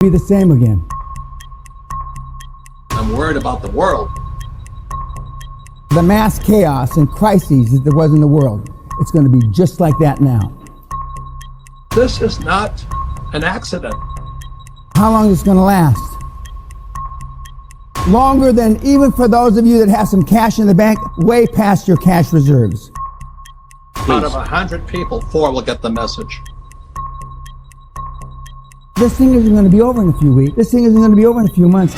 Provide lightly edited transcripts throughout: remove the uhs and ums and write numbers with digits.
be the same again. I'm worried about the world. The mass chaos and crises that there was in the world, it's going to be just like that now. This is not an accident. How long is it going to last? Longer than even for those of you that have some cash in the bank, way past your cash reserves. Out of 100 people, 4 will get the message. This thing isn't going to be over in a few weeks. This thing isn't going to be over in a few months.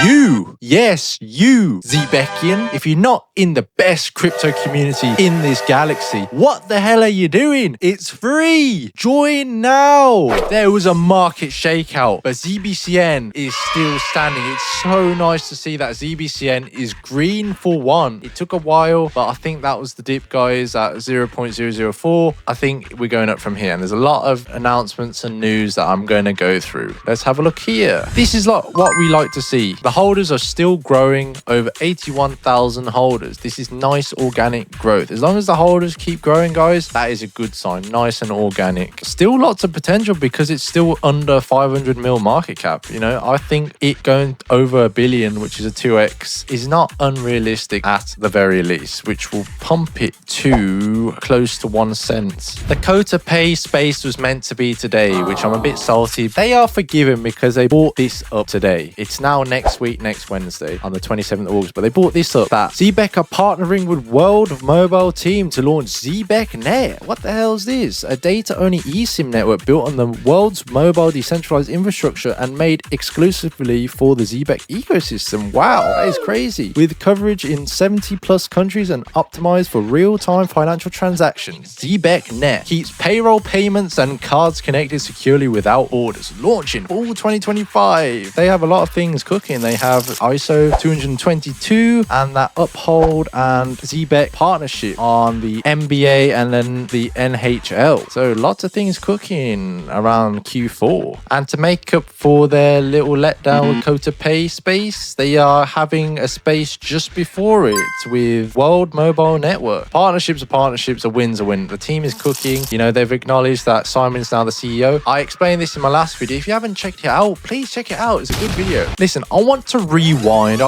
You, yes, you, Zebecian, if you're not in the best crypto community in this galaxy, what the hell are you doing? It's free. Join now. There was a market shakeout, but ZBCN is still standing. It's so nice to see that ZBCN is green for one. It took a while, but I think that was the dip, guys, at 0.004. I think we're going up from here, and there's a lot of announcements and news that I'm going to go through. Let's have a look here. This is what we like to see. The holders are still growing, over 81,000 holders. This is nice organic growth. As long as the holders keep growing, guys, that is a good sign. Nice and organic. Still lots of potential because it's still under 500 mil market cap. You know, I think it going over $1 billion, which is a 2x, is not unrealistic at the very least, which will pump it to close to 1 cent. The quota pay space was meant to be today, which I'm a bit salty. They are forgiven because they bought this up today. It's now next week, next Wednesday, on the 27th of August, but they bought this up that Zebec are partnering with World Mobile Team to launch ZEBECNET. What the hell is this? A data-only eSIM network built on the world's mobile decentralized infrastructure and made exclusively for the Zebec ecosystem. Wow, that is crazy. With coverage in 70 plus countries and optimized for real-time financial transactions, ZEBECNET keeps payroll payments and cards connected securely without orders. Launching fall 2025. They have a lot of things cooking. They have ISO 222 and that Uphold and Zebec partnership on the NBA and then the NHL. So lots of things cooking around Q4. And to make up for their little letdown with quota pay space, they are having a space just before it with World Mobile Network. Partnerships are partnerships, a win's a win. The team is cooking. You know, they've acknowledged that Simon's now the CEO. I explained this in my last video. If you haven't checked it out, please check it out. It's a good video. Listen, I want to rewind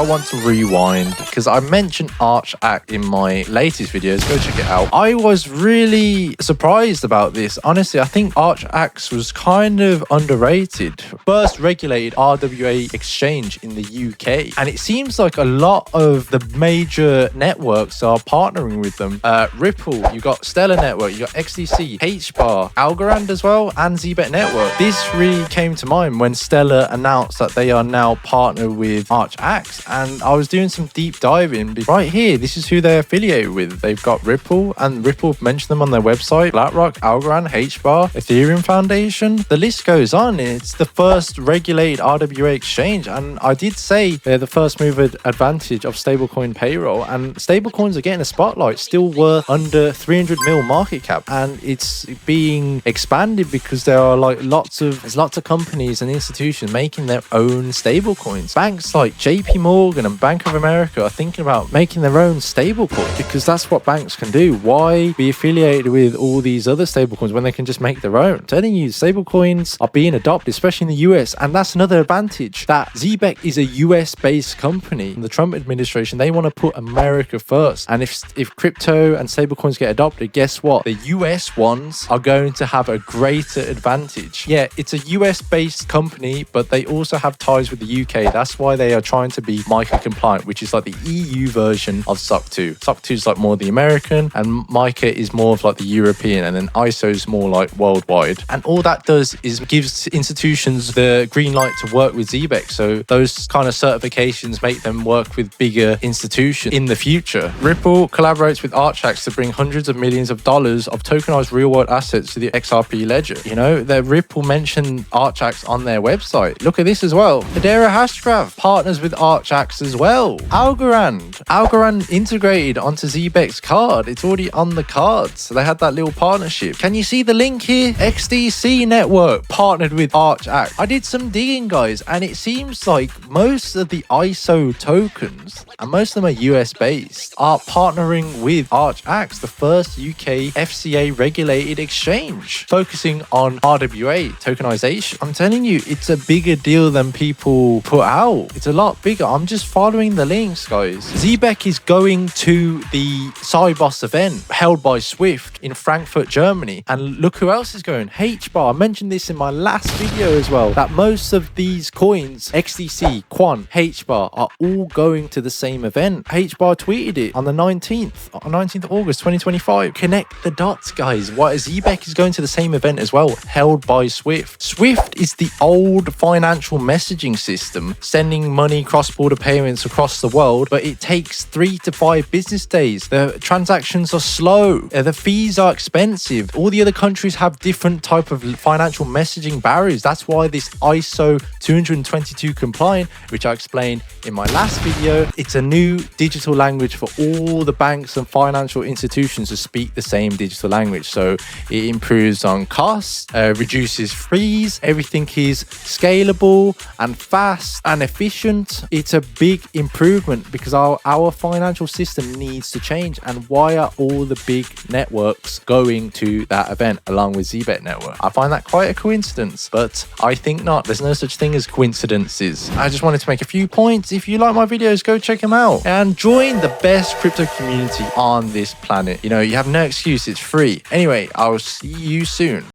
because I mentioned Archax in my latest videos. Go check it out. I was really surprised about this. Honestly, I think Archax was kind of underrated. First regulated RWA exchange in the UK. And it seems like a lot of the major networks are partnering with them. Ripple, you got Stellar Network, you got XDC, HBAR, Algorand as well, and Zebec Network. This really came to mind when Stellar announced that they are now partnered with Archax, and I was doing some deep diving. Right here, this is who they're affiliated with. They've got Ripple, and Ripple mentioned them on their website, BlackRock, Algorand, HBAR, Ethereum Foundation. The list goes on. It's the first regulated RWA exchange, and I did say they're the first mover advantage of stablecoin payroll, and stablecoins are getting a spotlight, still worth under 300 mil market cap, and it's being expanded because there are like lots of companies and institutions making their own stablecoins. Banks like JP Morgan and Bank of America are thinking about making their own stablecoin because that's what banks can do. Why be affiliated with all these other stablecoins when they can just make their own? I'm telling you, stablecoins are being adopted, especially in the US, and that's another advantage that Zebec is a US based company. The Trump administration, they want to put America first, and if crypto and stablecoins get adopted, guess what? The US ones are going to have a greater advantage. Yeah, it's a US based company, but they also have ties with the UK. That's why they are trying to be MiCA compliant, which is like the EU version of SOC 2. SOC 2 is like more the American, and MiCA is more of like the European, and then ISO is more like worldwide. And all that does is gives institutions the green light to work with Zebec. So those kind of certifications make them work with bigger institutions in the future. Ripple collaborates with Archax to bring hundreds of millions of dollars of tokenized real-world assets to the XRP ledger. You know, the Ripple mentioned Archax on their website. Look at this as well. Hedera Hashgraph. have partners with Archax as well. Algorand integrated onto Zebec's card. It's already on the cards. So they had that little partnership. Can you see the link here? XDC Network partnered with Archax. I did some digging, guys, and it seems like most of the ISO tokens, and most of them are US based, are partnering with Archax, the first UK FCA regulated exchange, focusing on RWA tokenization. I'm telling you, it's a bigger deal than people put out. It's a lot bigger. I'm just following the links, guys. Zebec is going to the sibos event held by Swift in Frankfurt, Germany. And look who else is going. HBAR. I mentioned this in my last video as well, that most of these coins, XDC, QUANT, HBAR, are all going to the same event. HBAR tweeted it on the 19th of August 2025. Connect the dots, guys. Why Zebec is going to the same event as well, held by Swift. Swift is the old financial messaging system, sending money cross-border payments across the world, but it takes 3 to 5 business days. The transactions are slow. The fees are expensive. All the other countries have different type of financial messaging barriers. That's why this ISO 222 compliant, which I explained in my last video, it's a new digital language for all the banks and financial institutions to speak the same digital language. So it improves on costs, reduces fees, everything is scalable and fast and efficient. It's a big improvement because our financial system needs to change. And why are all the big networks going to that event along with Zebec Network? I find that quite a coincidence, but I think not. There's no such thing as coincidences. I just wanted to make a few points. If you like my videos, go check them out and join the best crypto community on this planet. You know, you have no excuse. It's free. Anyway, I'll see you soon.